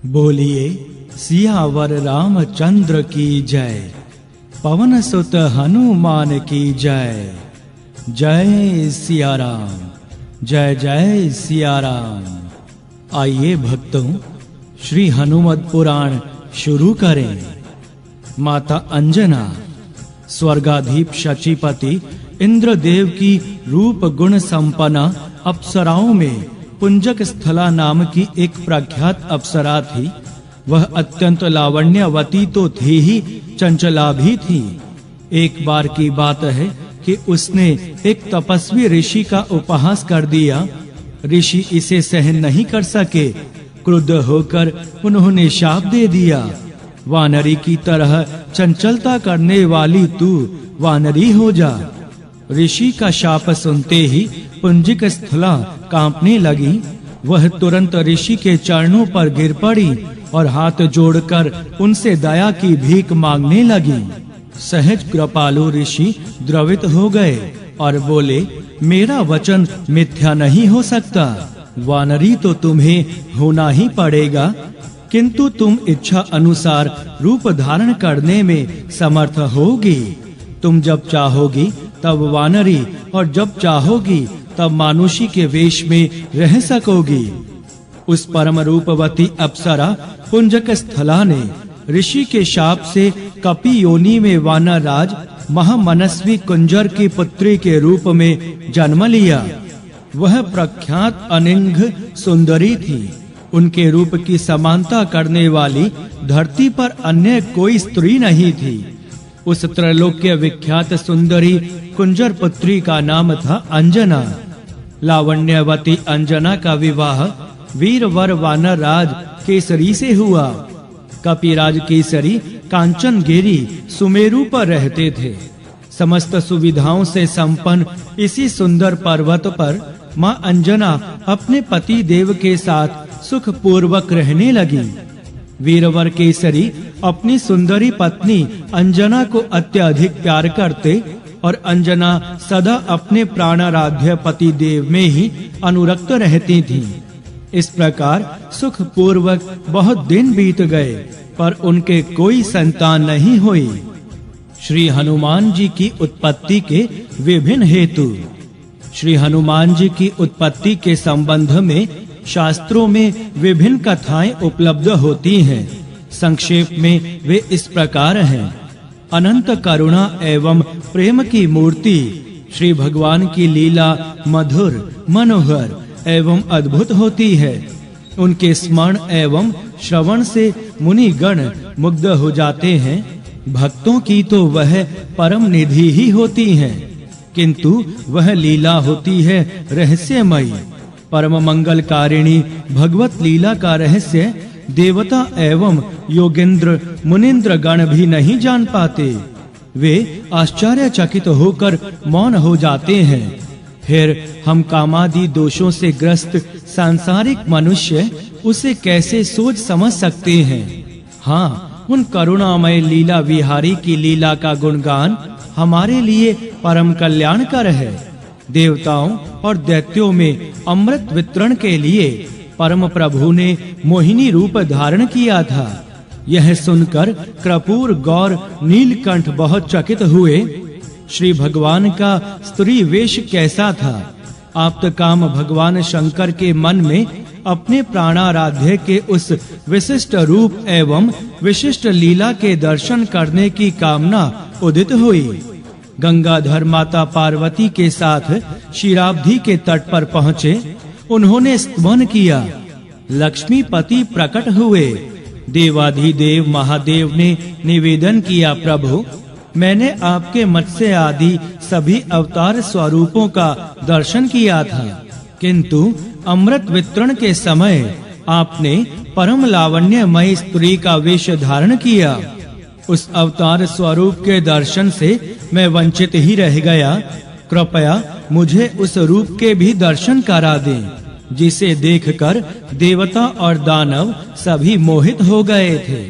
बोलिए सियावर रामचंद्र की जय, पवन सुत हनुमान की जय। जय सिया राम, जय जय सिया राम। आइए भक्तों, श्री हनुमत पुराण शुरू करें। माता अंजना स्वर्गाधीप शचीपति इंद्रदेव की रूप गुण संपन्ना अप्सराओं में पुंजक स्थला नाम की एक प्रख्यात अप्सरा थी। वह अत्यंत लावण्यवती तो थी ही, चंचला भी थी। एक बार की बात है कि उसने एक तपस्वी ऋषि का उपहास कर दिया। ऋषि इसे सहन नहीं कर सके। क्रुद्ध होकर उन्होंने शाप दे दिया, वानरी की तरह चंचलता करने वाली तू वानरी हो जा। ऋषि का शाप सुनते ही पुंजिक स्थला कांपने लगी। वह तुरंत ऋषि के चरणों पर गिर पड़ी और हाथ जोड़कर उनसे दया की भीख मांगने लगी। सहज कृपालु ऋषि द्रवित हो गए और बोले, मेरा वचन मिथ्या नहीं हो सकता। वानरी तो तुम्हें होना ही पड़ेगा, किंतु तुम इच्छा अनुसार रूप धारण करने में समर्थ होगी। तुम जब चाहोगी तब वानरी और जब चाहोगी तब मानुषी के वेश में रह सकोगी। उस परम रूपवती अप्सरा पुंजक स्थला ने ऋषि के शाप से कपि योनि में वानर राज महामनस्वी कुंजर की पुत्री के रूप में जन्म लिया। वह प्रख्यात अनिंघ सुंदरी थी। उनके रूप की समानता करने वाली धरती पर अन्य कोई स्त्री नहीं थी। उस त्रैलोक्य विख्यात सुंदरी कुंजर पुत्री का नाम था अंजना। लावण्यवती अंजना का विवाह वीरवर वानर राज केसरी से हुआ। कपिराज केसरी कांचन गिरी सुमेरु पर रहते थे। समस्त सुविधाओं से संपन्न इसी सुंदर पर्वत पर माँ अंजना अपने पति देव के साथ सुख पूर्वक रहने लगी। वीरवर केसरी अपनी सुंदरी पत्नी अंजना को अत्यधिक प्यार करते और अंजना सदा अपने प्राणाराध्य पति देव में ही अनुरक्त रहती थी। इस प्रकार सुख पूर्वक बहुत दिन बीत गए, पर उनके कोई संतान नहीं हुई। श्री हनुमान जी की उत्पत्ति के विभिन्न हेतु। श्री हनुमान जी की उत्पत्ति के संबंध में शास्त्रों में विभिन्न कथाएं उपलब्ध होती हैं। संक्षेप में वे इस प्रकार हैं। अनंत करुणा एवं प्रेम की मूर्ति श्री भगवान की लीला मधुर, मनोहर एवं अद्भुत होती है। उनके स्मरण एवं श्रवण से मुनि गण मुग्ध हो जाते हैं। भक्तों की तो वह परम निधि ही होती है, किंतु वह लीला होती है रहस्यमयी। परम मंगलकारिणी भगवत लीला का रहस्य देवता एवं योगेंद्र मुनिंद्र गण भी नहीं जान पाते। वे आश्चर्यचकित होकर मौन हो जाते हैं। फिर हम कामादि दोषों से ग्रस्त सांसारिक मनुष्य उसे कैसे सोच समझ सकते हैं। हाँ, उन करुणामय लीला विहारी की लीला का गुणगान हमारे लिए परम कल्याणकर है। देवताओं और दैत्यों में अमृत वितरण के लिए परम प्रभु ने मोहिनी रूप धारण किया था। यह सुनकर कर्पूर गौर नीलकंठ बहुत चकित हुए। श्री भगवान का स्त्री वेश कैसा था? आप्तकाम भगवान शंकर के मन में अपने प्राणाराध्य के उस विशिष्ट रूप एवं विशिष्ट लीला के दर्शन करने की कामना उदित हुई। गंगाधर माता पार्वती के साथ क्षीराब्धि के तट पर पहुँचे। उन्होंने स्तवन किया। लक्ष्मीपति प्रकट हुए। देवाधिदेव महादेव ने निवेदन किया, प्रभु, मैंने आपके मत्स्य आदि सभी अवतार स्वरूपों का दर्शन किया था, किंतु अमृत वितरण के समय आपने परम लावण्यमयी स्त्री का वेश धारण किया। उस अवतार स्वरूप के दर्शन से मैं वंचित ही रह गया। कृपया मुझे उस रूप के भी दर्शन करा दें, जिसे देखकर देवता और दानव सभी मोहित हो गए थे।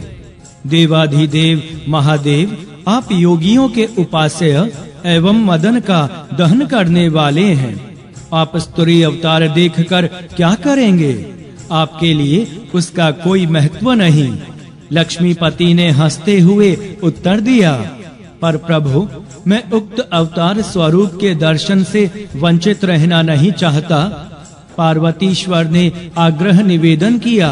देवाधिदेव महादेव, आप योगियों के उपास्य एवं मदन का दहन करने वाले हैं। आप स्त्री अवतार देखकर क्या करेंगे? आपके लिए उसका कोई महत्व नहीं। लक्ष्मीपति ने हंसते हुए उत्तर दिया, पर प्रभु, मैं उक्त अवतार स्वरूप के दर्शन से वंचित रहना नहीं चाहता। पार्वतीश्वर ने आग्रह निवेदन किया,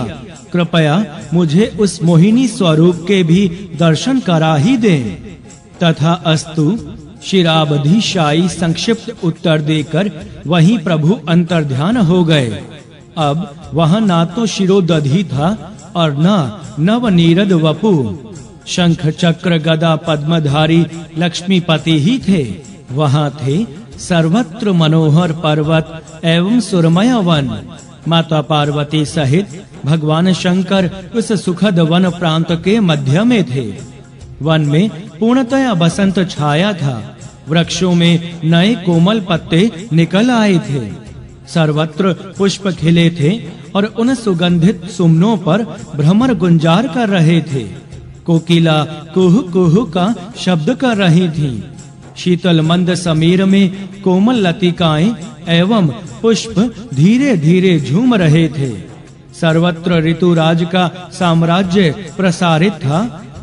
कृपया मुझे उस मोहिनी स्वरूप के भी दर्शन करा ही दें। तथा अस्तु, शिरावधिशायी संक्षिप्त उत्तर देकर वहीं प्रभु अंतर्ध्यान हो गए। अब वहां ना तो शिरोदधि था और न नवनीरद वपु। शंख चक्र गदा पद्मधारी लक्ष्मीपति ही थे। वहां थे सर्वत्र मनोहर पर्वत एवं सुरमय वन। माता पार्वती सहित भगवान शंकर उस सुखद वन प्रांत के मध्य में थे। वन में पूर्णतया बसंत छाया था। वृक्षों में नए कोमल पत्ते निकल आए थे। सर्वत्र पुष्प खिले थे और उन सुगंधित सुमनों पर भ्रमर गुंजार कर रहे थे। कोकिला कुहू कुहू का शब्द कर रही थी। शीतल मंद समीर में कोमल लतिकाएं एवं पुष्प धीरे धीरे झूम रहे थे। सर्वत्र ऋतुराज का साम्राज्य प्रसारित था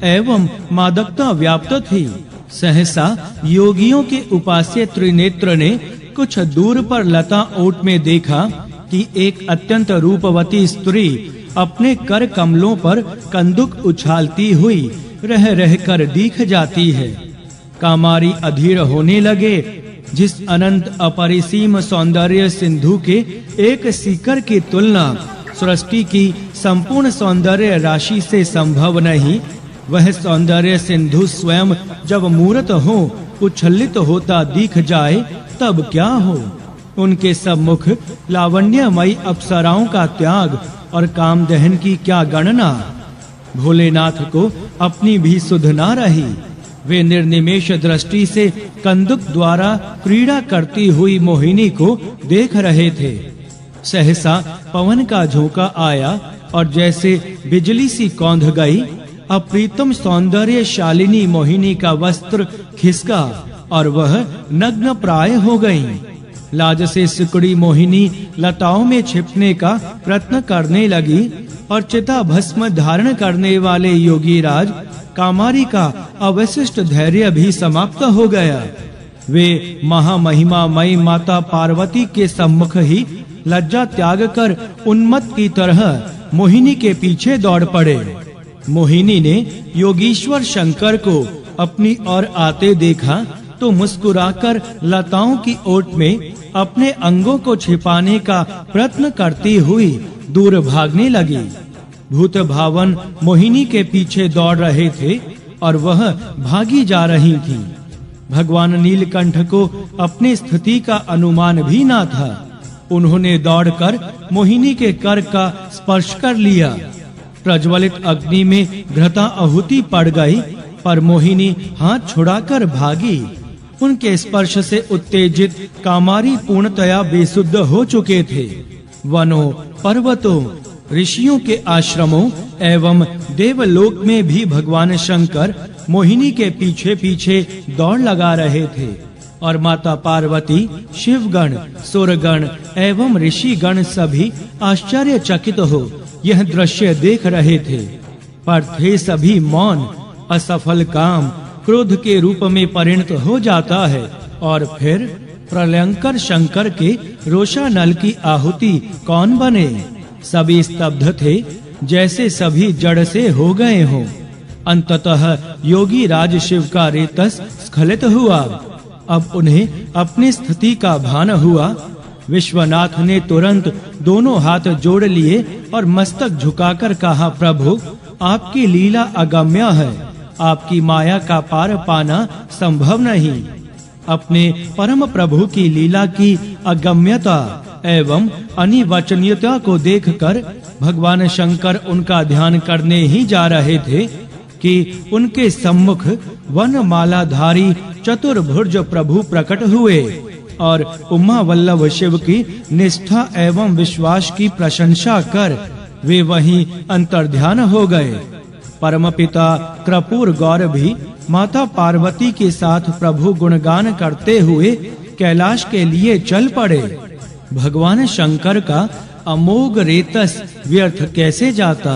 एवं मादकता व्याप्त थी। सहसा योगियों के उपास्य त्रिनेत्र ने कुछ दूर पर लता ओट में देखा कि एक अत्यंत रूपवती स्त्री अपने कर कमलों पर कंदुक उछालती हुई रह रह कर दिख जाती है। कामारी अधीर होने लगे। जिस अनंत अपरिसीम सौंदर्य सिंधु के एक सीकर की तुलना सृष्टि की संपूर्ण सौंदर्य राशि से संभव नहीं, वह सौंदर्य सिंधु स्वयं जब मूर्त हो, उछलित होता दिख जाए तब क्या हो। उनके सम्मुख लावण्यमयी अप्सराओं का त्याग और कामदहन की क्या गणना। भोलेनाथ को अपनी भी सुध ना रही। वे निर्निमेष दृष्टि से कंदुक द्वारा क्रीड़ा करती हुई मोहिनी को देख रहे थे। सहसा पवन का झोंका आया और जैसे बिजली सी कौंध गई। अप्रीतम सौंदर्य शालिनी मोहिनी का वस्त्र खिसका और वह नग्न प्राय हो गई। लाज से सिकुड़ी मोहिनी लताओं में छिपने का प्रयत्न करने लगी और चिता भस्म धारण करने वाले योगी राज कामारी का अवशिष्ट धैर्य भी समाप्त हो गया। वे महामहिमामयी माता पार्वती के सम्मुख ही लज्जा त्याग कर उन्मत्त की तरह मोहिनी के पीछे दौड़ पड़े। मोहिनी ने योगीश्वर शंकर को अपनी ओर आते देखा तो मुस्कुराकर लताओं की ओट में अपने अंगों को छिपाने का प्रयत्न करती हुई दूर भागने लगी। भूत भावन मोहिनी के पीछे दौड़ रहे थे और वह भागी जा रही थी। भगवान नीलकंठ को अपनी स्थिति का अनुमान भी ना था। उन्होंने दौड़कर मोहिनी के कर का स्पर्श कर लिया। प्रज्वलित अग्नि में घृता आहुति पड़ गई, पर मोहिनी हाथ छुड़ाकर भागी। उनके स्पर्श से उत्तेजित कामारी पूर्णतया बेसुद्ध हो चुके थे। वनों, पर्वतों, ऋषियों के आश्रमों एवं देवलोक में भी भगवान शंकर मोहिनी के पीछे पीछे दौड़ लगा रहे थे और माता पार्वती, शिवगण, सुरगण एवं ऋषिगण सभी आश्चर्यचकित हो यह दृश्य देख रहे थे, पर थे सभी मौन। असफल काम क्रोध के रूप में परिणत हो जाता है और फिर प्रलयंकर शंकर के रोषानल की आहुति कौन बने। सभी स्तब्ध थे, जैसे सभी जड़ से हो गए हों। अंततः योगी राज शिव का रेतस स्खलित हुआ। अब उन्हें अपनी स्थिति का भान हुआ। विश्वनाथ ने तुरंत दोनों हाथ जोड़ लिए और मस्तक झुकाकर कहा, प्रभु, आपकी लीला अगम्य है। आपकी माया का पार पाना संभव नहीं। अपने परम प्रभु की लीला की अगम्यता एवं अनिवचनीयता को देखकर भगवान शंकर उनका ध्यान करने ही जा रहे थे कि उनके सम्मुख वनमालाधारी चतुर्भुज प्रभु प्रकट हुए और उमा वल्लभ शिव की निष्ठा एवं विश्वास की प्रशंसा कर वे वहीं अंतर्ध्यान हो गए। परमपिता कर्पूर गौर भी माता पार्वती के साथ प्रभु गुणगान करते हुए कैलाश के लिए चल पड़े। भगवान शंकर का अमोघ रेतस व्यर्थ कैसे जाता।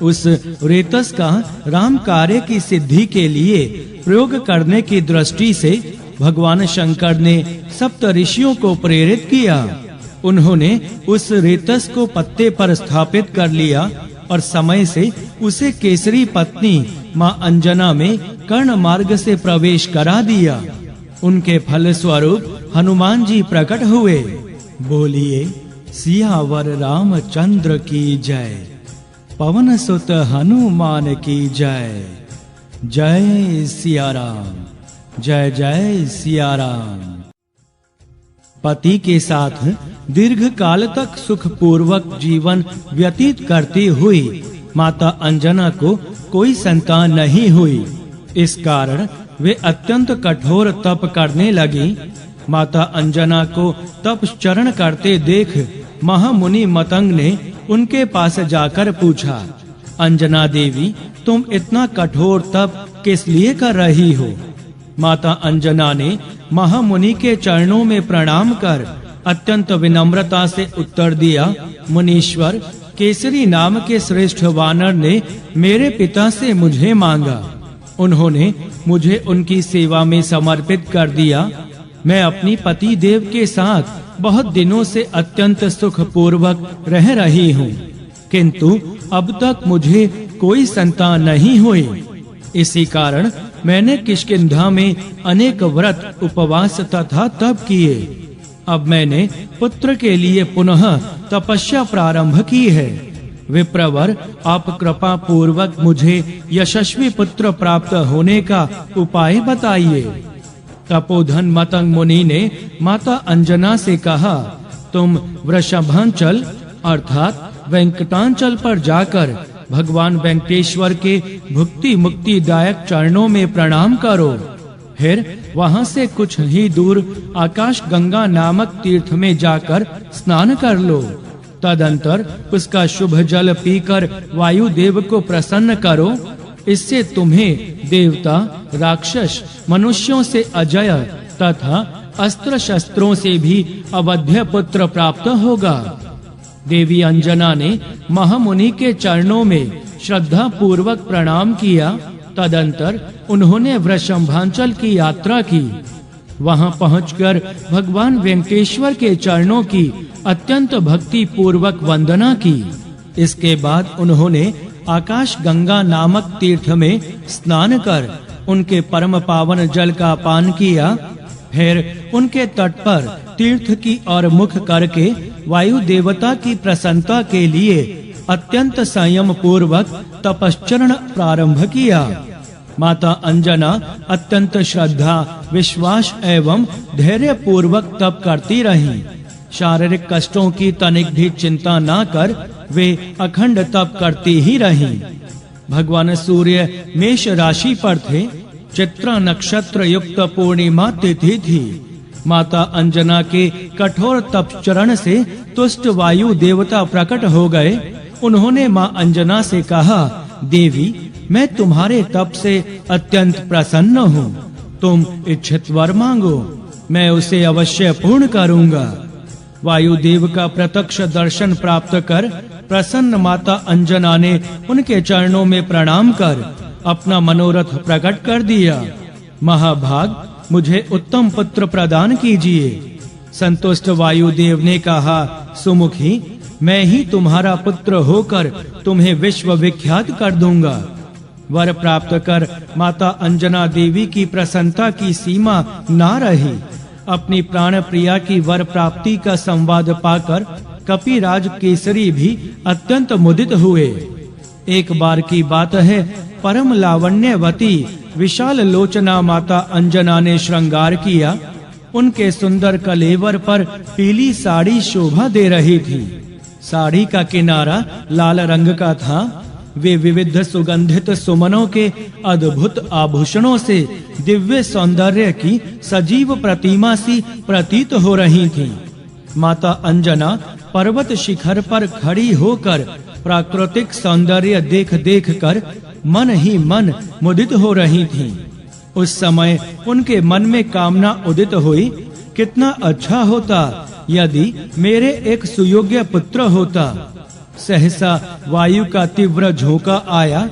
उस रेतस का राम कार्य की सिद्धि के लिए प्रयोग करने की दृष्टि से भगवान शंकर ने सप्त ऋषियों को प्रेरित किया। उन्होंने उस रेतस को पत्ते पर स्थापित कर लिया और समय से उसे केसरी पत्नी मां अंजना में कर्ण मार्ग से प्रवेश करा दिया। उनके फल स्वरूप हनुमान जी प्रकट हुए। बोलिए सियावर रामचंद्र की जय, पवन सुत हनुमान की जय। जय सिया राम, जय जय सिया राम। पति के साथ दीर्घ काल तक सुख पूर्वक जीवन व्यतीत करती हुई माता अंजना को कोई संतान नहीं हुई। इस कारण वे अत्यंत कठोर तप करने लगी। माता अंजना को तपश्चरण करते देख महामुनि मतंग ने उनके पास जाकर पूछा, अंजना देवी, तुम इतना कठोर तप किस लिए कर रही हो? माता अंजना ने महामुनि के चरणों में प्रणाम कर अत्यंत विनम्रता से उत्तर दिया, मुनीश्वर, केसरी नाम के श्रेष्ठ वानर ने मेरे पिता से मुझे मांगा। उन्होंने मुझे उनकी सेवा में समर्पित कर दिया। मैं अपनी पति देव के साथ बहुत दिनों से अत्यंत सुख पूर्वक रह रही हूँ, किंतु अब तक मुझे कोई संतान नहीं हुई। इसी कारण मैंने किष्किंधा में अनेक व्रत, उपवास तथा तप किए। अब मैंने पुत्र के लिए पुनः तपस्या प्रारंभ की है। विप्रवर, आप कृपा पूर्वक मुझे यशस्वी पुत्र प्राप्त होने का उपाय बताइए। तपोधन मतंग मुनि ने माता अंजना से कहा, तुम वृषभांचल अर्थात वेंकटांचल पर जाकर भगवान वेंकटेश्वर के भुक्ति मुक्ति दायक चरणों में प्रणाम करो। फिर वहां से कुछ ही दूर आकाश गंगा नामक तीर्थ में जाकर स्नान कर लो। तदंतर उसका शुभ जल पीकर वायुदेव को प्रसन्न करो। इससे तुम्हें देवता, राक्षस, मनुष्यों से अजय तथा अस्त्र शस्त्रों से भी अवध्य पुत्र प्राप्त होगा। देवी अंजना ने महामुनि के चरणों में श्रद्धा पूर्वक प्रणाम किया। तदंतर उन्होंने वृषभांचल की यात्रा की। वहां पहुंचकर भगवान वेंकटेश्वर के चरणों की अत्यंत भक्ति पूर्वक वंदना की। इसके बाद उन्होंने आकाश गंगा नामक तीर्थ में स्नान कर उनके परम पावन जल का पान किया। फिर उनके तट पर तीर्थ की ओर मुख करके वायु देवता की प्रसन्नता के लिए अत्यंत संयम पूर्वक तपश्चरण प्रारंभ किया। माता अंजना अत्यंत श्रद्धा, विश्वास एवं धैर्य पूर्वक तप करती रहीं। शारीरिक कष्टों की तनिक भी चिंता न कर वे अखंड तप करती ही रहीं। भगवान सूर्य मेष राशि पर थे। चित्रा नक्षत्र युक्त पूर्णिमा तिथि थी। माता अंजना के कठोर तपश्चरण से तुष्ट वायु देवता प्रकट हो गए। उन्होंने मां अंजना से कहा, देवी, मैं तुम्हारे तप से अत्यंत प्रसन्न हूँ। तुम इच्छित वर मांगो, मैं उसे अवश्य पूर्ण करूँगा। वायुदेव का प्रत्यक्ष दर्शन प्राप्त कर प्रसन्न माता अंजना ने उनके चरणों में प्रणाम कर अपना मनोरथ प्रकट कर दिया। महाभाग, मुझे उत्तम पुत्र प्रदान कीजिए। संतुष्ट वायुदेव ने कहा, सुमुखी, मैं ही तुम्हारा पुत्र होकर तुम्हें विश्व विख्यात कर दूंगा। वर प्राप्त कर माता अंजना देवी की प्रसन्नता की सीमा ना रही। अपनी प्राण प्रिया की वर प्राप्ति का संवाद पाकर कपिराज केसरी भी अत्यंत मुदित हुए। एक बार की बात है, परम लावण्यवती विशाल लोचना माता अंजना ने श्रृंगार किया। उनके सुंदर कलेवर पर पीली साड़ी शोभा दे रही थी। साड़ी का किनारा लाल रंग का था। वे विविध सुगंधित सुमनों के अद्भुत आभूषणों से दिव्य सौंदर्य की सजीव प्रतिमा सी प्रतीत हो रही थीं। माता अंजना पर्वत शिखर पर खड़ी होकर प्राकृतिक सौंदर्य देख देख कर मन ही मन मुदित हो रही थीं। उस समय उनके मन में कामना उदित हुई, कितना अच्छा होता यदि मेरे एक सुयोग्य पुत्र होता। सहसा वायु का तीव्र झोंका आया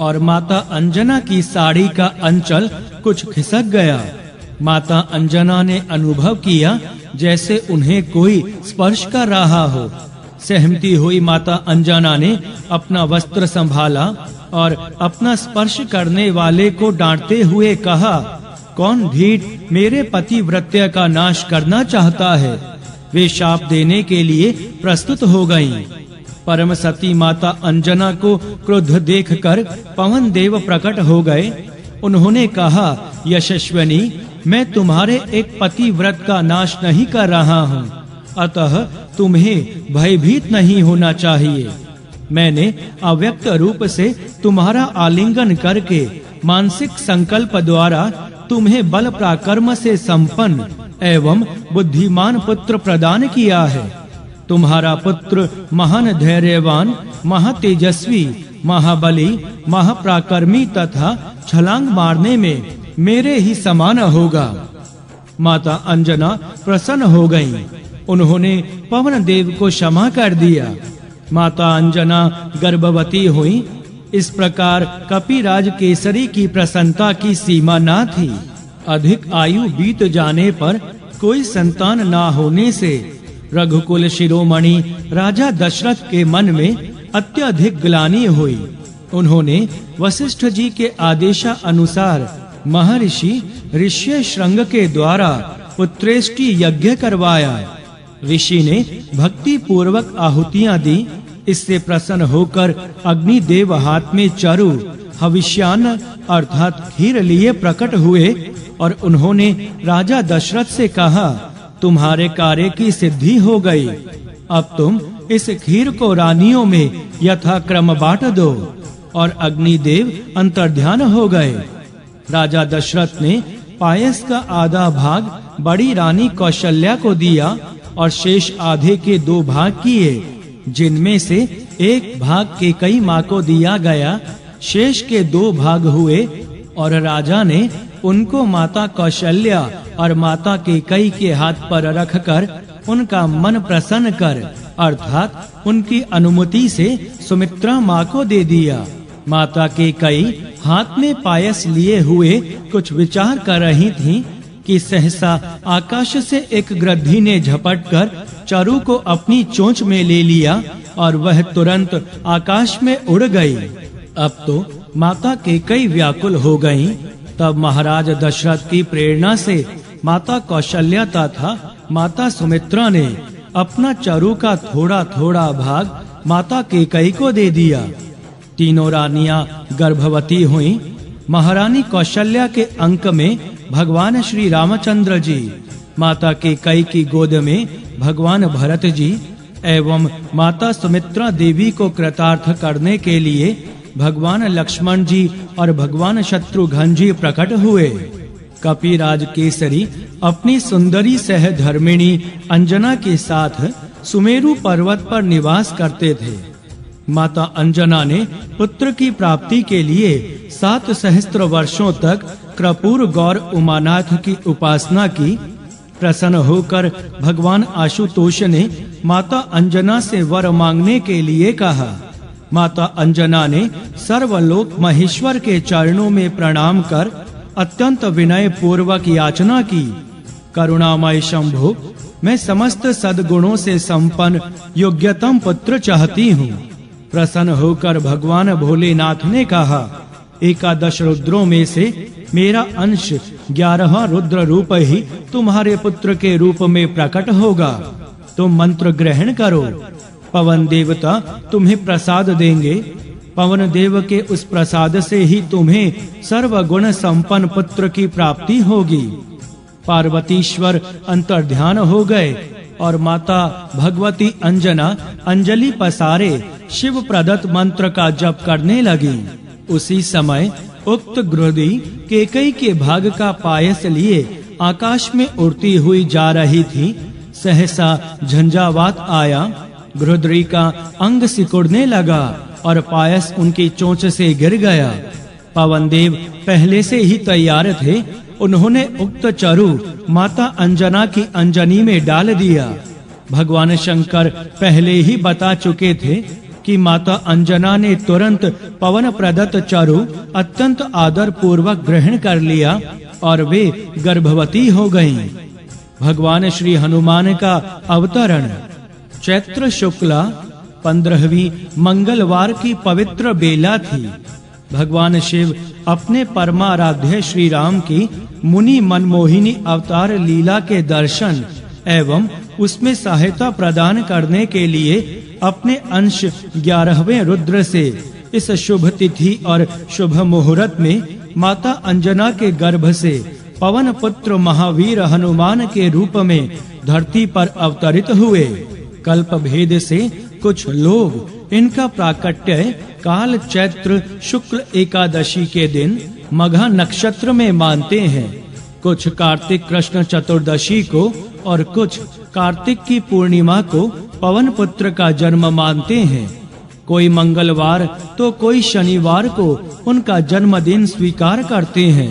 और माता अंजना की साड़ी का अंचल कुछ खिसक गया। माता अंजना ने अनुभव किया जैसे उन्हें कोई स्पर्श कर रहा हो। सहमती हुई माता अंजना ने अपना वस्त्र संभाला और अपना स्पर्श करने वाले को डांटते हुए कहा, कौन ढीठ मेरे पतिव्रत्य का नाश करना चाहता है। वे शाप देने के लिए प्रस्तुत हो गईं। परम सती माता अंजना को क्रोध देखकर पवन देव प्रकट हो गए। उन्होंने कहा, यशस्विनी, मैं तुम्हारे एक पतिव्रत का नाश नहीं कर रहा हूँ, अतः तुम्हें भयभीत नहीं होना चाहिए। मैंने अव्यक्त रूप से तुम्हारा आलिंगन करके मानसिक संकल्प द्वारा तुम्हें बल पराक्रम से संपन्न एवं बुद्धिमान पुत्र प्रदान किया है। तुम्हारा पुत्र महान धैर्यवान, महातेजस्वी, महाबली, महापराक्रमी तथा छलांग मारने में मेरे ही समान होगा। माता अंजना प्रसन्न हो गईं। उन्होंने पवन देव को क्षमा कर दिया। माता अंजना गर्भवती हुई। इस प्रकार कपिराज केसरी की प्रसन्नता की सीमा न थी। अधिक आयु बीत जाने पर कोई संतान न होने से रघुकुल शिरोमणि राजा दशरथ के मन में अत्यधिक ग्लानि हुई। उन्होंने वशिष्ठ जी के आदेशानुसार महर्षि ऋष्य श्रृंग के द्वारा पुत्रेष्टि यज्ञ करवाया। ऋषि ने भक्ति पूर्वक आहुतियां दी। इससे प्रसन्न होकर अग्निदेव हाथ में चरु हविष्यान्न अर्थात खीर लिए प्रकट हुए और उन्होंने राजा दशरथ से कहा, तुम्हारे कार्य की सिद्धि हो गई। अब तुम इस खीर को रानियों में यथाक्रम बांट दो। और अग्निदेव अंतर्ध्यान हो गए। राजा दशरथ ने पायस का आधा भाग बड़ी रानी कौशल्या को दिया और शेष आधे के 2 भाग किए, जिनमें से एक भाग कैकेयी माँ को दिया गया। शेष के 2 भाग हुए और राजा ने उनको माता कौशल्या और माता कैकेयी के हाथ पर रखकर उनका मन प्रसन्न कर अर्थात उनकी अनुमति से सुमित्रा माँ को दे दिया। माता कैकेयी हाथ में पायस लिए हुए कुछ विचार कर रही थीं कि सहसा आकाश से एक गृध्रि ने झपटकर चरु को अपनी चोंच में ले लिया और वह तुरंत आकाश में उड़ गई। अब तो माता कैकेयी व्याकुल हो गईं। तब महाराज दशरथ की प्रेरणा से माता कौशल्या तथा माता सुमित्रा ने अपना चरु का थोड़ा-थोड़ा भाग माता कैकेयी को दे दिया। तीनों रानियां गर्भवती हुईं। महारानी कौशल्या के अंक में भगवान श्री रामचंद्र जी, माता कैकेयी की गोद में भगवान भरत जी एवं माता सुमित्रा देवी को कृतार्थ करने के लिए भगवान लक्ष्मण जी और भगवान शत्रुघ्न जी प्रकट हुए। कपिराज केसरी अपनी सुंदरी सहधर्मिणी अंजना के साथ सुमेरु पर्वत पर निवास करते थे। माता अंजना ने पुत्र की प्राप्ति के लिए 7 सहस्त्र वर्षों तक कर्पूर गौर उमानाथ की उपासना की। प्रसन्न होकर भगवान आशुतोष ने माता अंजना से वर मांगने के लिए कहा। माता अंजना ने सर्वलोक महेश्वर के चरणों में प्रणाम कर अत्यंत विनय पूर्वक याचना की। करुणामय शंभो, मैं समस्त सद्गुणों से संपन्न योग्यतम पुत्र चाहती हूँ। प्रसन्न होकर भगवान भोलेनाथ ने कहा, 11 रुद्रों में से मेरा अंश 11वां रुद्र रूप ही तुम्हारे पुत्र के रूप में प्रकट होगा। तुम मंत्र ग्रहण करो। पवन देवता तुम्हें प्रसाद देंगे। पवन देव के उस प्रसाद से ही तुम्हें सर्वगुण संपन्न पुत्र की प्राप्ति होगी। पार्वतीश्वर अंतर्ध्यान हो गए और माता भगवती अंजना अंजलि पसारे शिव प्रदत्त मंत्र का जप करने लगी। उसी समय उक्त गृध्रि कैकेयी के भाग का पायस लिए आकाश में उड़ती हुई जा रही थी। सहसा झंझावात आया। गृध्रि का अंग सिकुड़ने लगा और पायस उनकी चोंच से गिर गया। पवन देव पहले से ही तैयार थे। उन्होंने उक्त चरु माता अंजना की अंजनी में डाल दिया भगवान शंकर पहले ही बता चुके थे कि माता अंजना ने तुरंत पवन प्रदत्त चारु अत्यंत आदर पूर्वक ग्रहण कर लिया और वे गर्भवती हो गईं। भगवान श्री हनुमान का अवतरण चैत्र शुक्ला 15वीं मंगलवार की पवित्र बेला थी। भगवान शिव अपने परमाराध्य श्री राम की मुनि मनमोहिनी अवतार लीला के दर्शन एवं उसमें सहायता प्रदान करने के लिए अपने अंश 11वें रुद्र से इस शुभ तिथि और शुभ मुहूर्त में माता अंजना के गर्भ से पवन पुत्र महावीर हनुमान के रूप में धरती पर अवतरित हुए। कल्प भेद से कुछ लोग इनका प्राकट्य काल चैत्र शुक्ल एकादशी के दिन मघा नक्षत्र में मानते हैं, कुछ कार्तिक कृष्ण चतुर्दशी को और कुछ कार्तिक की पूर्णिमा को पवन पुत्र का जन्म मानते हैं। कोई मंगलवार तो कोई शनिवार को उनका जन्मदिन स्वीकार करते हैं।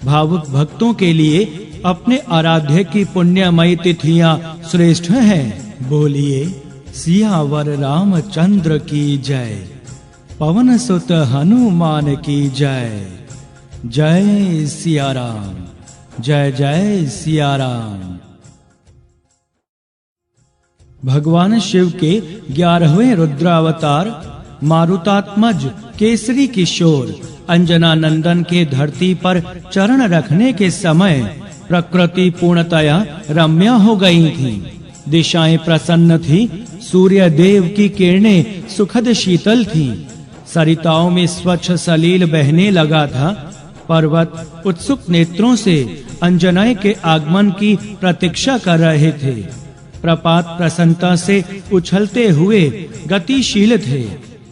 भावुक भक्तों के लिए अपने आराध्य की पुण्यमयी तिथियां श्रेष्ठ हैं। बोलिए सियावर रामचंद्र की जय, पवन सुत हनुमान की जय। जय सिया राम, जय जय सिया राम। भगवान शिव के 11वें रुद्रावतार मारुतात्मज केसरी किशोर अंजना नंदन के धरती पर चरण रखने के समय प्रकृति पूर्णतया रम्य हो गई थी। दिशाएं प्रसन्न थी, सूर्य देव की किरणें सुखद शीतल थीं, सरिताओं में स्वच्छ सलील बहने लगा था। पर्वत उत्सुक नेत्रों से अंजनाएं के आगमन की प्रतीक्षा कर रहे थे। प्रपात प्रसन्नता से उछलते हुए गतिशील थे।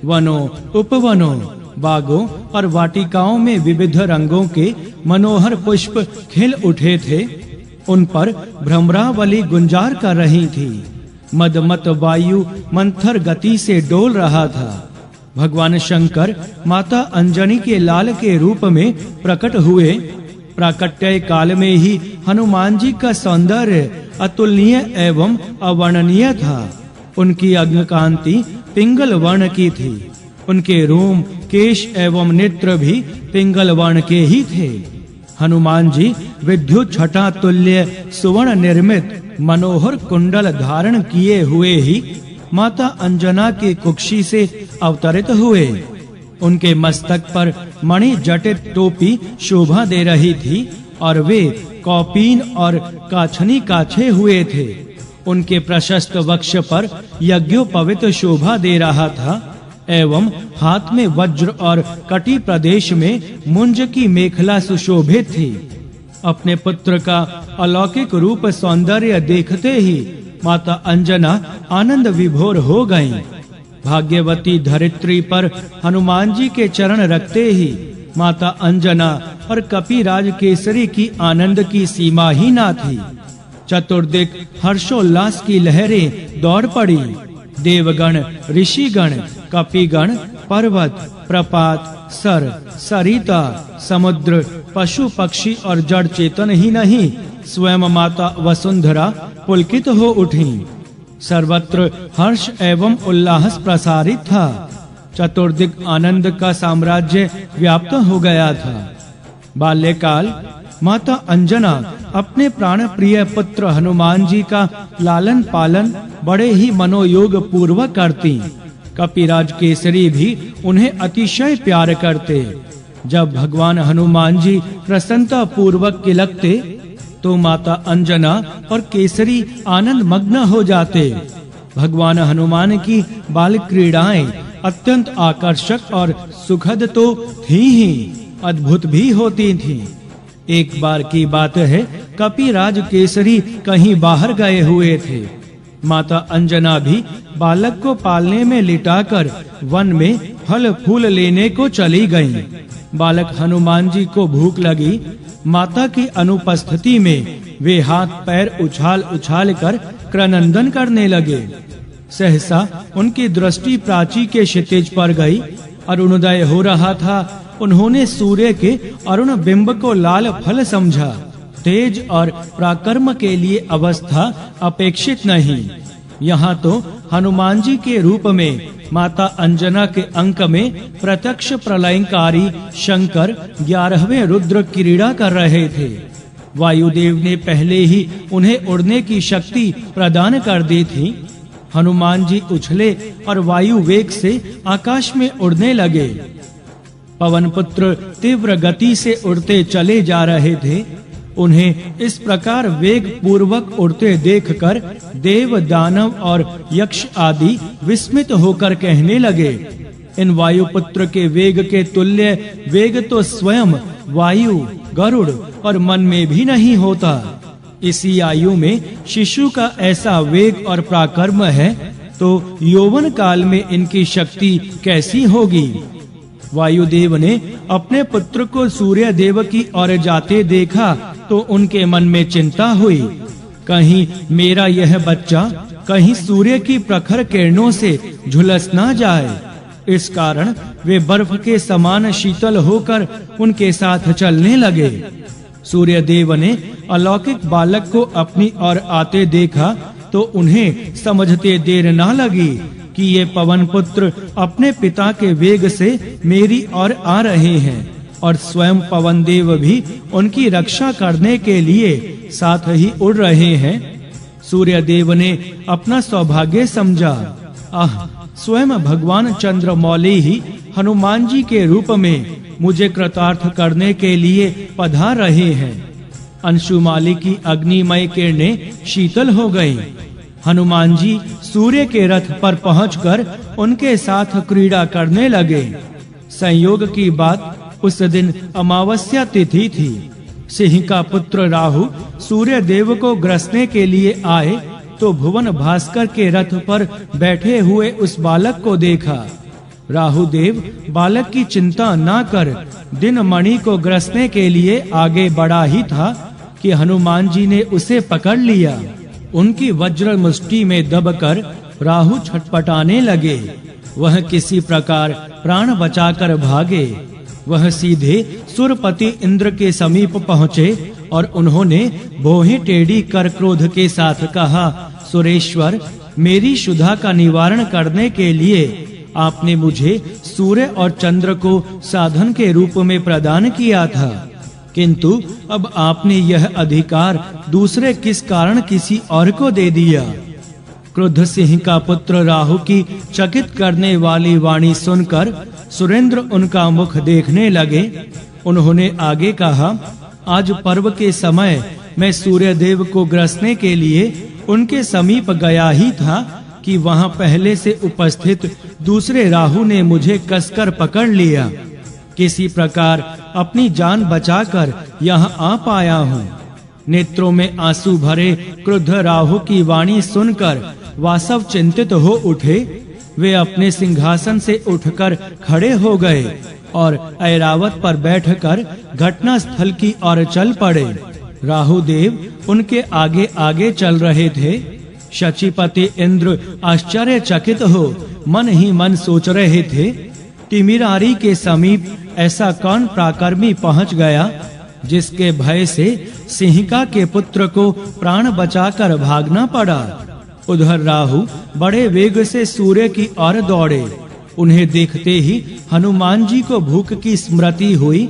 वनों उपवनों बागों और वाटिकाओं में विविध रंगों के मनोहर पुष्प खिल उठे थे। उन पर भ्रमरावली गुंजार कर रही थी। मदमत वायु मंथर गति से डोल रहा था। भगवान शंकर माता अंजनी के लाल के रूप में प्रकट हुए। प्राकट्य काल में ही हनुमान जी का सौंदर्य अतुलनीय एवं अवर्णनीय था। उनकी अंग कांति पिंगल वर्ण की थी। उनके रोम केश एवं नेत्र भी पिंगल वर्ण के ही थे। हनुमान जी विद्युत छटा तुल्य सुवर्ण निर्मित मनोहर कुंडल धारण किए हुए ही माता अंजना के कुक्षी से अवतरित हुए। उनके मस्तक पर मणि जटित टोपी शोभा दे रही थी और वे कौपीन और काछनी काछे हुए थे। उनके प्रशस्त वक्ष पर यज्ञोपवीत शोभा दे रहा था एवं हाथ में वज्र और कटी प्रदेश में मुंज की मेखला सुशोभित थी। अपने पुत्र का अलौकिक रूप सौंदर्य देखते ही माता अंजना आनंद विभोर हो गईं। भाग्यवती धरित्री पर हनुमान जी के चरण रखते ही माता अंजना और कपिराज केसरी की आनंद की सीमा ही ना थी। चतुर्दिक हर्षोल्लास की लहरें दौड़ पड़ी। देवगण, ऋषिगण, कपिगण, पर्वत, प्रपात, सर, सरिता, समुद्र, पशु पक्षी और जड़ चेतन ही नहीं, स्वयं माता वसुंधरा पुलकित हो उठी। सर्वत्र हर्ष एवं उल्लास प्रसारित था। चतुर्दिक आनंद का साम्राज्य व्याप्त हो गया था। बाल्यकाल माता अंजना अपने प्राण प्रिय पुत्र हनुमान जी का लालन पालन बड़े ही मनोयोग पूर्वक करती। कपिराज केसरी भी उन्हें अतिशय प्यार करते। जब भगवान हनुमान जी प्रसन्नता पूर्वक किलकते तो माता अंजना और केसरी आनंद मग्न हो जाते। भगवान हनुमान की बाल क्रीड़ाएं अत्यंत आकर्षक और सुखद तो थी ही, अद्भुत भी होती थीं। एक बार की बात है, कपिराज केसरी कहीं बाहर गए हुए थे। माता अंजना भी बालक को पालने में लिटाकर वन में फल फूल लेने को चली गईं। बालक हनुमान जी को भूख लगी। माता की अनुपस्थिति में वे हाथ पैर उछाल उछाल कर क्रनंदन करने लगे। सहसा उनकी दृष्टि प्राची के क्षितिज पर गई। अरुणोदय हो रहा था। उन्होंने सूर्य के अरुण बिंब को लाल फल समझा। तेज और पराक्रम के लिए अवस्था अपेक्षित नहीं, यहाँ तो हनुमान जी के रूप में माता अंजना के अंक में प्रत्यक्ष प्रलयंकारी शंकर 11वें रुद्र क्रीड़ा कर रहे थे। वायुदेव ने पहले ही उन्हें उड़ने की शक्ति प्रदान कर दी थी। हनुमान जी उछले और वायु वेग से आकाश में उड़ने लगे। पवन पुत्र तीव्र गति से उड़ते चले जा रहे थे। उन्हें इस प्रकार वेग पूर्वक उड़ते देखकर देव, दानव और यक्ष आदि विस्मित होकर कहने लगे, इन वायुपुत्र के वेग के तुल्य वेग तो स्वयं वायु, गरुड़ और मन में भी नहीं होता। इसी आयु में शिशु का ऐसा वेग और पराक्रम है, तो यौवन काल में इनकी शक्ति कैसी होगी। वायुदेव ने अपने पुत्र को सूर्य देव की ओर जाते देखा तो उनके मन में चिंता हुई, कहीं मेरा यह बच्चा कहीं सूर्य की प्रखर किरणों से झुलस ना जाए। इस कारण वे बर्फ के समान शीतल होकर उनके साथ चलने लगे। सूर्य देव ने अलौकिक बालक को अपनी ओर आते देखा तो उन्हें समझते देर ना लगी कि ये पवन पुत्र अपने पिता के वेग से मेरी ओर आ रहे हैं और स्वयं पवन देव भी उनकी रक्षा करने के लिए साथ ही उड़ रहे हैं। सूर्य देव ने अपना सौभाग्य समझा। स्वयं भगवान चंद्रमौली ही हनुमान जी के रूप में मुझे कृतार्थ करने के लिए पधार रहे हैं। अंशुमाली की अग्निमय किरणें शीतल हो गईं। हनुमान जी सूर्य के रथ पर पहुंचकर उनके साथ क्रीड़ा करने लगे। संयोग की बात उस दिन अमावस्या तिथि थी। सिंह का पुत्र राहु सूर्य देव को ग्रसने के लिए आए तो भुवन भास्कर के रथ पर बैठे हुए उस बालक को देखा। राहु देव बालक की चिंता ना कर दिन मणि को ग्रसने के लिए आगे बढ़ा ही था कि हनुमान जी ने उसे पकड़ लिया। उनकी वज्र मुष्टि में दबकर राहु छटपटाने लगे। वह किसी प्रकार प्राण बचाकर भागे। वह सीधे सुरपति इंद्र के समीप पहुँचे और उन्होंने भौहें टेढ़ी कर क्रोध के साथ कहा, सुरेश्वर, मेरी क्षुधा का निवारण करने के लिए आपने मुझे सूर्य और चंद्र को साधन के रूप में प्रदान किया था, किंतु अब आपने यह अधिकार दूसरे किस कारण किसी और को दे दिया। क्रुद्ध सिंह का पुत्र राहु की चकित करने वाली वाणी सुनकर सुरेंद्र उनका मुख देखने लगे। उन्होंने आगे कहा, आज पर्व के समय मैं सूर्य देव को ग्रसने के लिए उनके समीप गया ही था कि वहां पहले से उपस्थित दूसरे राहु ने मुझे कसकर पकड़ लिया। किसी प्रकार अपनी जान बचाकर यहाँ आ पाया हूँ। नेत्रों में आंसू भरे क्रुद्ध राहु की वाणी सुनकर वासव चिंतित हो उठे। वे अपने सिंहासन से उठकर खड़े हो गए और ऐरावत पर बैठकर घटना स्थल की ओर चल पड़े। राहु देव उनके आगे आगे चल रहे थे। शचीपति इंद्र आश्चर्यचकित हो मन ही मन सोच रहे थे, तिमिरारी के समीप ऐसा कौन पराक्रमी पहुंच गया जिसके भय से सिंहिका के पुत्र को प्राण बचाकर भागना पड़ा। उधर राहु बड़े वेग से सूर्य की ओर दौड़े। उन्हें देखते ही हनुमान जी को भूख की स्मृति हुई।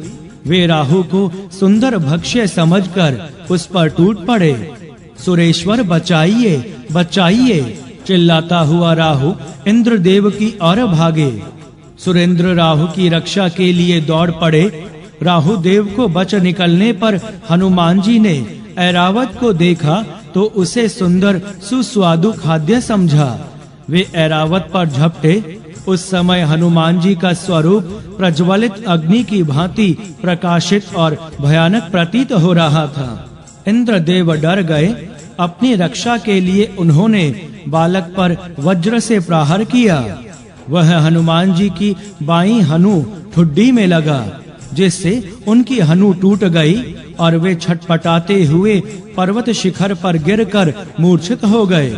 वे राहु को सुंदर भक्ष्य समझकर उस पर टूट पड़े। सुरेश्वर, बचाइए, बचाइए, चिल्लाता हुआ राहु इंद्रदेव की ओर भागे। सुरेंद्र राहु की रक्षा के लिए दौड़ पड़े। राहु देव को बच निकलने पर हनुमान जी ने ऐरावत को देखा तो उसे सुंदर सुस्वादु खाद्य समझा। वे ऐरावत पर झपटे। उस समय हनुमान जी का स्वरूप प्रज्वलित अग्नि की भांति प्रकाशित और भयानक प्रतीत हो रहा था। इंद्रदेव डर गए। अपनी रक्षा के लिए उन्होंने बालक पर वज्र से प्रहार किया। वह हनुमान जी की बाईं हनु ठुड्डी में लगा, जिससे उनकी हनु टूट गई और वे छटपटाते हुए पर्वत शिखर पर गिरकर मूर्छित हो गए।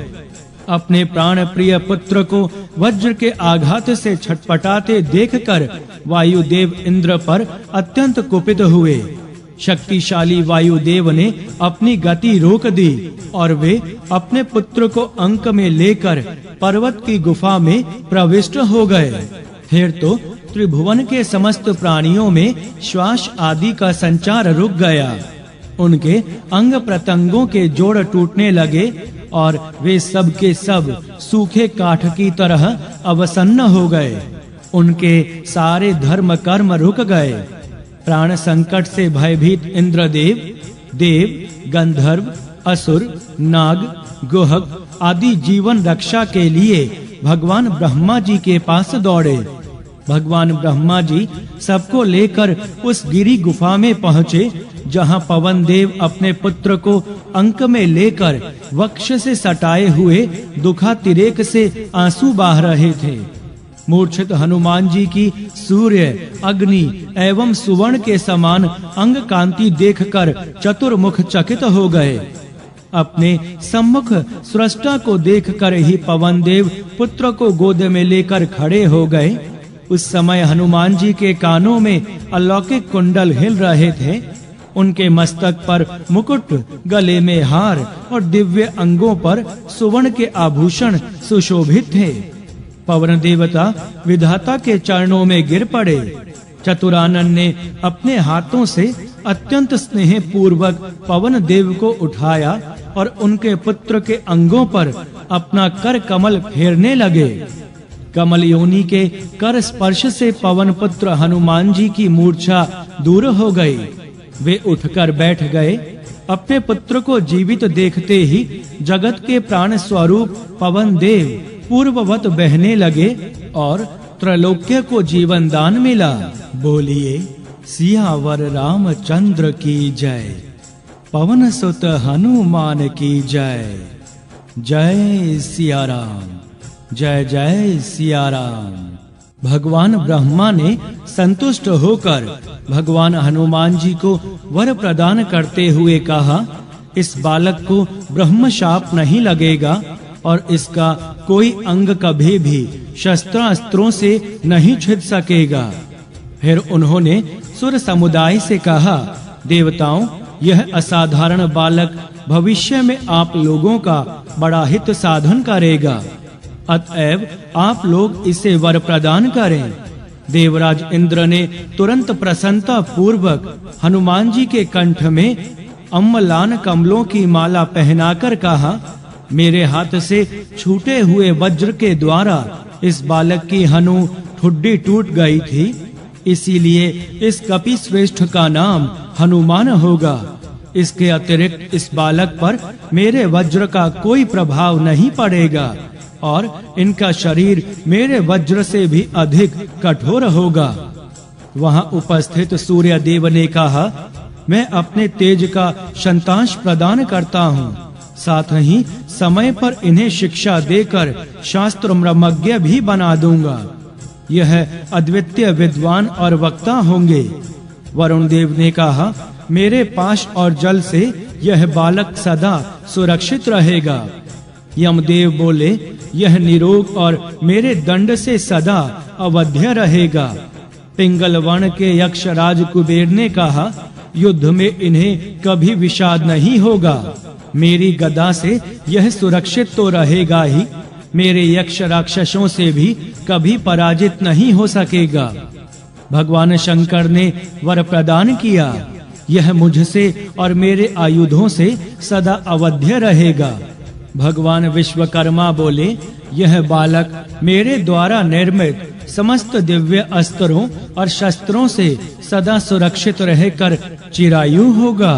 अपने प्राण प्रिय पुत्र को वज्र के आघात से छटपटाते देखकर वायुदेव इंद्र पर अत्यंत कुपित हुए। शक्तिशाली वायुदेव ने अपनी गति रोक दी और वे अपने पुत्र को अंक में लेकर पर्वत की गुफा में प्रविष्ट हो गए। फिर तो त्रिभुवन के समस्त प्राणियों में श्वास आदि का संचार रुक गया। उनके अंग प्रत्यंगों के जोड़ टूटने लगे और वे सब के सब सूखे काठ की तरह अवसन्न हो गए। उनके सारे धर्म कर्म रुक गए। प्राण संकट से भयभीत इंद्रदेव, देव, गंधर्व, असुर, नाग, गुहक आदि जीवन रक्षा के लिए भगवान ब्रह्मा जी के पास दौड़े। भगवान ब्रह्मा जी सबको लेकर उस गिरी गुफा में पहुँचे जहाँ पवन देव अपने पुत्र को अंक में लेकर वक्ष से सटाए हुए दुखातिरेक से आंसू बहा रहे थे। मूर्छित हनुमान जी की सूर्य, अग्नि एवं सुवर्ण के समान अंग कांति देखकर चतुर्मुख चकित हो गए। अपने सम्मुख सृष्टा को देखकर ही पवन देव पुत्र को गोद में लेकर खड़े हो गए। उस समय हनुमान जी के कानों में अलौकिक कुंडल हिल रहे थे। उनके मस्तक पर मुकुट, गले में हार और दिव्य अंगों पर सुवर्ण के आभूषण सुशोभित थे। पवन देवता विधाता के चरणों में गिर पड़े। चतुरानन ने अपने हाथों से अत्यंत स्नेह पूर्वक पवन देव को उठाया और उनके पुत्र के अंगों पर अपना कर कमल फेरने लगे। कमल योनि के कर स्पर्श से पवन पुत्र हनुमान जी की मूर्छा दूर हो गई। वे उठकर बैठ गए। अपने पुत्र को जीवित देखते ही जगत के प्राण स्वरूप पवन देव पूर्ववत बहने लगे और त्रैलोक्य को जीवन दान मिला। बोलिए सियावर रामचंद्र की जय, पवन सुत हनुमान की जय। जय सिया राम, जय जय सिया राम। भगवान ब्रह्मा ने संतुष्ट होकर भगवान हनुमान जी को वर प्रदान करते हुए कहा, इस बालक को ब्रह्म शाप नहीं लगेगा और इसका कोई अंग कभी भी शस्त्रास्त्रों से नहीं छिद सकेगा। फिर उन्होंने सुर समुदाय से कहा, देवताओं, यह असाधारण बालक भविष्य में आप लोगों का बड़ा हित साधन करेगा। अतएव आप लोग इसे वर प्रदान करें। देवराज इंद्र ने तुरंत प्रसन्नता पूर्वक हनुमान जी के कंठ में अम्लान कमलों की माला पहनाकर कहा, मेरे हाथ से छूटे हुए वज्र के द्वारा इस बालक की हनु ठुड्डी टूट गई थी, इसीलिए इस कपि श्रेष्ठ का नाम हनुमान होगा। इसके अतिरिक्त इस बालक पर मेरे वज्र का कोई प्रभाव नहीं पड़ेगा और इनका शरीर मेरे वज्र से भी अधिक कठोर होगा। वहां उपस्थित सूर्य देव ने कहा, मैं अपने तेज का शतांश प्रदान करता हूँ, साथ ही समय पर इन्हें शिक्षा देकर शास्त्र ब्रह्मज्ञ भी बना दूंगा। यह अद्वितीय विद्वान और वक्ता होंगे। वरुण देव ने कहा, मेरे पाश और जल से यह बालक सदा सुरक्षित रहेगा। यमदेव बोले, यह निरोग और मेरे दंड से सदा अवध्य रहेगा। पिंगल वर्ण के यक्षराज कुबेर ने कहा, युद्ध में इन्हें कभी विषाद नहीं होगा। मेरी गदा से यह सुरक्षित तो रहेगा ही, मेरे यक्ष राक्षसों से भी कभी पराजित नहीं हो सकेगा। भगवान शंकर ने वर प्रदान किया, यह मुझसे और मेरे आयुधों से सदा अवध्य रहेगा। भगवान विश्वकर्मा बोले, यह बालक मेरे द्वारा निर्मित समस्त दिव्य अस्त्रों और शस्त्रों से सदा सुरक्षित रहकर चिरायु होगा।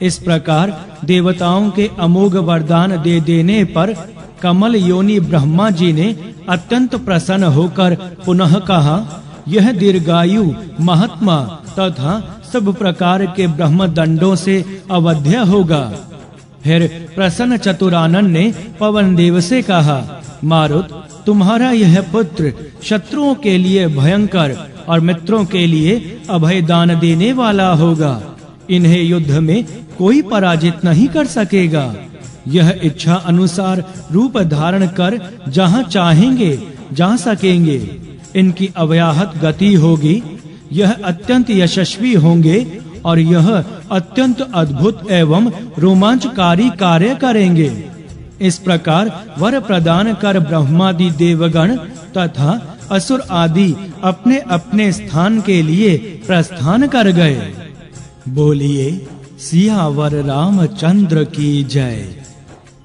इस प्रकार देवताओं के अमोघ वरदान दे देने पर कमल योनि ब्रह्मा जी ने अत्यंत प्रसन्न होकर पुनः कहा, यह दीर्घायु, महात्मा तथा सब प्रकार के ब्रह्म दंडों से अवध्य होगा। फिर प्रसन्न चतुरानन ने पवन देव से कहा, मारुत, तुम्हारा यह पुत्र शत्रुओं के लिए भयंकर और मित्रों के लिए अभय दान देने वाला होगा। इन्हें युद्ध में कोई पराजित नहीं कर सकेगा। यह इच्छा अनुसार रूप धारण कर जहाँ चाहेंगे जा सकेंगे। इनकी अव्याहत गति होगी। यह अत्यंत यशस्वी होंगे और यह अत्यंत अद्भुत एवं रोमांचकारी कार्य करेंगे। इस प्रकार वर प्रदान कर ब्रह्मादि देवगण तथा असुर आदि अपने अपने स्थान के लिए प्रस्थान कर गए। बोलिए सियावर रामचंद्र की जय,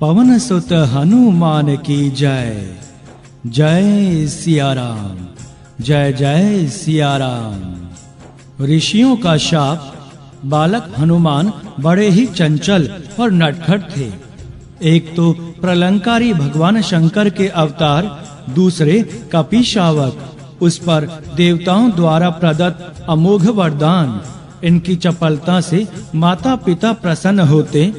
पवन सुत हनुमान की जय। जय सिया राम, जय जय सिया राम। ऋषियों का शाप। बालक हनुमान बड़े ही चंचल और नटखट थे। एक तो प्रलंकारी भगवान शंकर के अवतार, दूसरे कपिशावक, उस पर देवताओं द्वारा प्रदत्त अमोघ वरदान। इनकी चपलता से माता पिता प्रसन्न होते।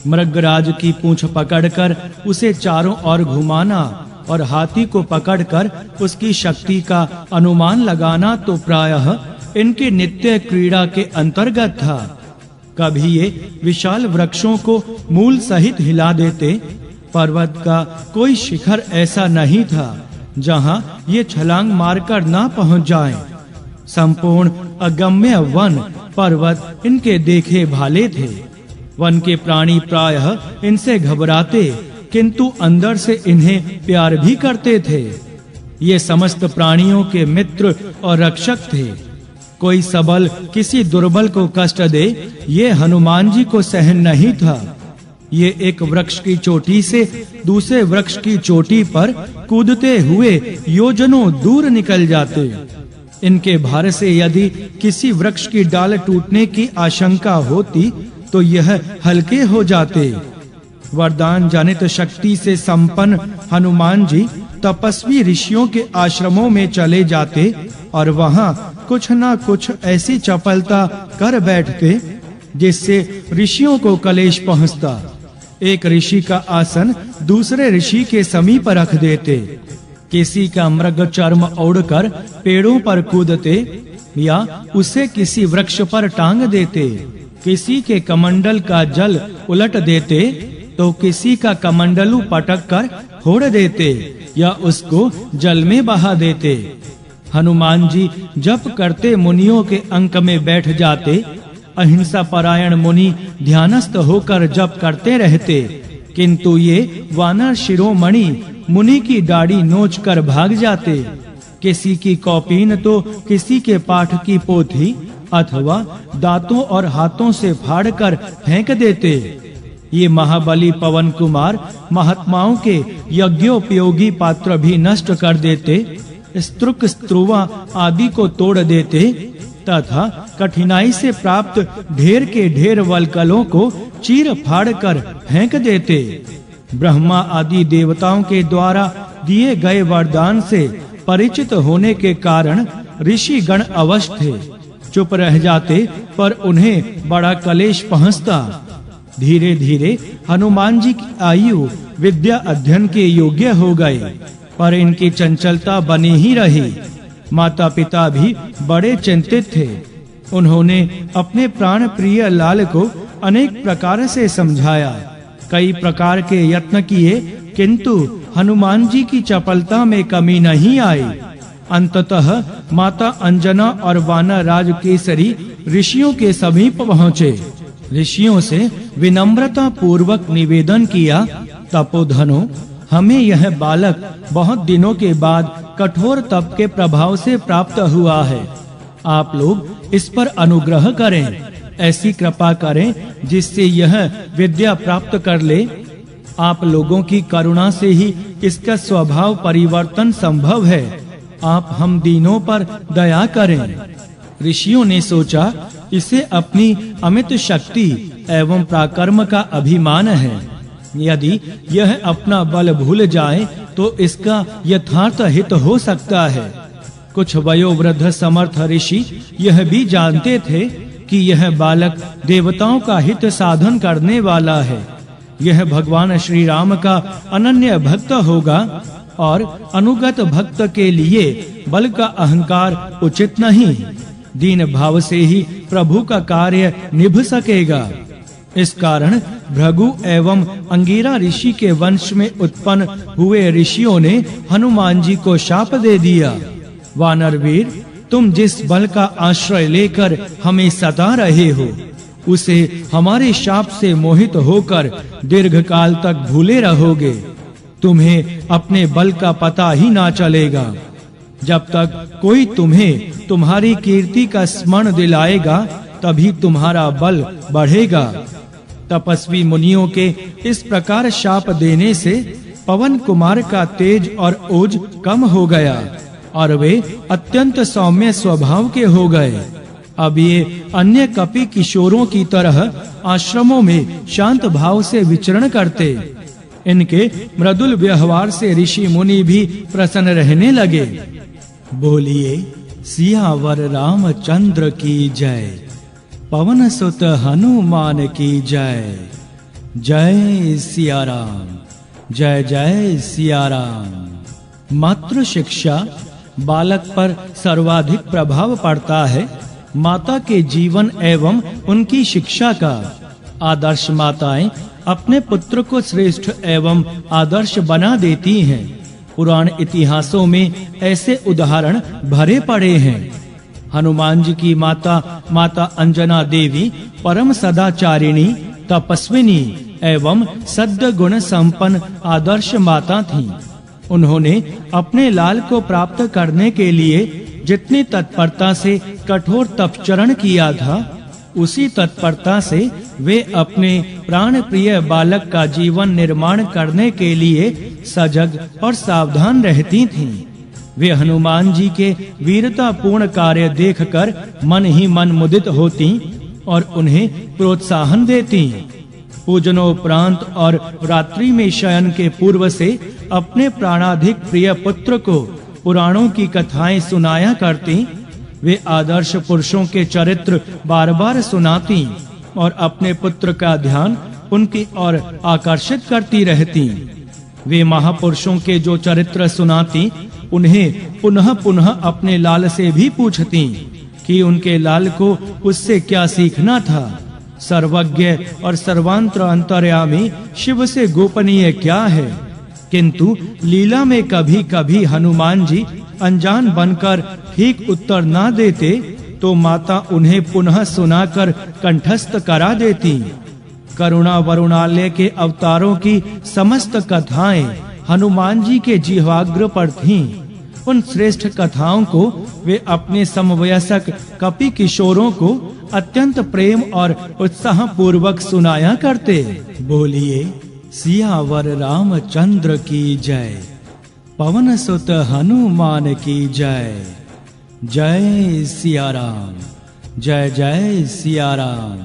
मृगराज की पूंछ पकड़कर उसे चारों ओर घुमाना और हाथी को पकड़कर उसकी शक्ति का अनुमान लगाना तो प्रायः इनकी नित्य क्रीड़ा के अंतर्गत था। कभी ये विशाल वृक्षों को मूल सहित हिला देते। पर्वत का कोई शिखर ऐसा नहीं था जहां ये छलांग मारकर ना पहुंच जाएं। संपूर्ण अगम्य वन पर्वत इनके देखे भाले थे। वन के प्राणी प्रायः इनसे घबराते, किंतु अंदर से इन्हें प्यार भी करते थे। ये समस्त प्राणियों के मित्र और रक्षक थे। कोई सबल किसी दुर्बल को कष्ट दे, ये हनुमान जी को सहन नहीं था। ये एक वृक्ष की चोटी से दूसरे वृक्ष की चोटी पर कूदते हुए योजनों दूर निकल जाते। इनके भार से यदि किसी वृक्ष की डाल टूटने की आशंका होती तो यह हल्के हो जाते। वरदान जनित शक्ति से संपन्न हनुमान जी तपस्वी ऋषियों के आश्रमों में चले जाते और वहां कुछ न कुछ ऐसी चपलता कर बैठते जिससे ऋषियों को कलेश पहुंचता। एक ऋषि का आसन दूसरे ऋषि के समीप रख देते। किसी का मृग चर्म ओढ़कर पेड़ों पर कूदते या उसे किसी वृक्ष पर टांग देते। किसी के कमंडल का जल उलट देते तो किसी का कमंडलू पटक कर फोड़ देते या उसको जल में बहा देते। हनुमान जी जप करते मुनियों के अंक में बैठ जाते। अहिंसा परायण मुनि ध्यानस्थ होकर जप करते रहते, किंतु ये वानर शिरोमणि मुनि की दाढ़ी नोच कर भाग जाते। किसी की कौपीन तो किसी के पाठ की पोथी अथवा दांतों और हाथों से फाड़कर फेंक देते। ये महाबली पवन कुमार महात्माओं के यज्ञोपयोगी पात्र भी नष्ट कर देते, स्तृक स्त्रुवा आदि को तोड़ देते तथा कठिनाई से प्राप्त ढेर के ढेर वल्कलों को चीर फाड़ कर फेंक देते। ब्रह्मा आदि देवताओं के द्वारा दिए गए वरदान से परिचित होने के कारण ऋषि गण अवश्य थे। चुप रह जाते पर उन्हें बड़ा कलेश पहुंचता। धीरे धीरे हनुमान जी की आयु विद्या अध्ययन के योग्य हो गई, पर इनकी चंचलता बनी ही रही। माता पिता भी बड़े चिंतित थे। उन्होंने अपने प्राण प्रिय लाल को अनेक प्रकार से समझाया, कई प्रकार के यत्न किए, किंतु हनुमान जी की चपलता में कमी नहीं आई। अंततः माता अंजना और वानर राज केसरी ऋषियों के समीप पहुँचे। ऋषियों से विनम्रता पूर्वक निवेदन किया, तपोधनो, हमें यह बालक बहुत दिनों के बाद कठोर तप के प्रभाव से प्राप्त हुआ है। आप लोग इस पर अनुग्रह करें, ऐसी कृपा करें जिससे यह विद्या प्राप्त कर ले। आप लोगों की करुणा से ही इसका स्वभाव परिवर्तन संभव है। आप हम दीनों पर दया करें। ऋषियों ने सोचा, इसे अपनी अमित शक्ति एवं पराक्रम का अभिमान है। यदि यह अपना बल भूल जाए तो इसका यथार्थ हित हो सकता है। कुछ वयोवृद्ध समर्थ ऋषि यह भी जानते थे कि यह बालक देवताओं का हित साधन करने वाला है। यह भगवान श्री राम का अनन्य भक्त होगा और अनुगत भक्त के लिए बल का अहंकार उचित नहीं। दीन भाव से ही प्रभु का कार्य निभ सकेगा। इस कारण भृगु एवं अंगिरा ऋषि के वंश में उत्पन्न हुए ऋषियों ने हनुमान जी को शाप दे दिया। वानरवीर, तुम जिस बल का आश्रय लेकर हमें सता रहे हो, उसे हमारे शाप से मोहित होकर दीर्घ काल तक भूले रहोगे। तुम्हें अपने बल का पता ही ना चलेगा। जब तक कोई तुम्हें तुम्हारी कीर्ति का स्मरण दिलाएगा, तभी तुम्हारा बल बढ़ेगा। तपस्वी मुनियों के इस प्रकार शाप देने से पवन कुमार का तेज और ओज कम हो गया और वे अत्यंत सौम्य स्वभाव के हो गए। अब ये अन्य कपि किशोरों की तरह आश्रमों में शांत भाव से विचरण करते। इनके मृदुल व्यवहार से ऋषि मुनि भी प्रसन्न रहने लगे। बोलिए सियावर रामचंद्र की जय, पवन सुत हनुमान की जय। जय सिया राम, जय जय सिया राम। मातृ शिक्षा बालक पर सर्वाधिक प्रभाव पड़ता है। माता के जीवन एवं उनकी शिक्षा का। आदर्श माताएं अपने पुत्र को श्रेष्ठ एवं आदर्श बना देती हैं। पुराण इतिहासों में ऐसे उदाहरण भरे पड़े हैं। हनुमान जी की माता अंजना देवी परम सदाचारिणी, तपस्विनी एवं सद्य गुण संपन्न आदर्श माता थीं। उन्होंने अपने लाल को प्राप्त करने के लिए जितनी तत्परता से कठोर तपचरण किया था, उसी तत्परता से वे अपने प्राण प्रिय बालक का जीवन निर्माण करने के लिए सजग और सावधान रहती थीं। वे हनुमान जी के वीरता पूर्ण कार्य देखकर मन ही मन मुदित होती और उन्हें प्रोत्साहन देती। पूजनोपरांत और रात्रि में शयन के पूर्व से अपने प्राणाधिक प्रिय पुत्र को पुराणों की कथाएं सुनाया करती। वे आदर्श पुरुषों के चरित्र बार बार सुनाती और अपने पुत्र का ध्यान उनकी ओर आकर्षित करती रहती। वे महापुरुषों के जो चरित्र सुनाती, उन्हें पुनः पुनः अपने लाल से भी पूछती कि उनके लाल को उससे क्या सीखना था। सर्वज्ञ और सर्वांतर अंतर्यामी शिव से गोपनीय क्या है। किंतु लीला में कभी कभी हनुमान जी अनजान बनकर ठीक उत्तर ना देते तो माता उन्हें पुनः सुनाकर कंठस्थ करा देती। करुणा वरुणालय के अवतारों की समस्त कथाएं हनुमान जी के जिह्वाग्र पर थीं। उन श्रेष्ठ कथाओं को वे अपने समवयस्क कपि किशोरों को अत्यंत प्रेम और उत्साह पूर्वक सुनाया करते। बोलिए सियावर रामचंद्र की जय, पवन सुत हनुमान की जय। जय सिया राम, जय जय सिया राम।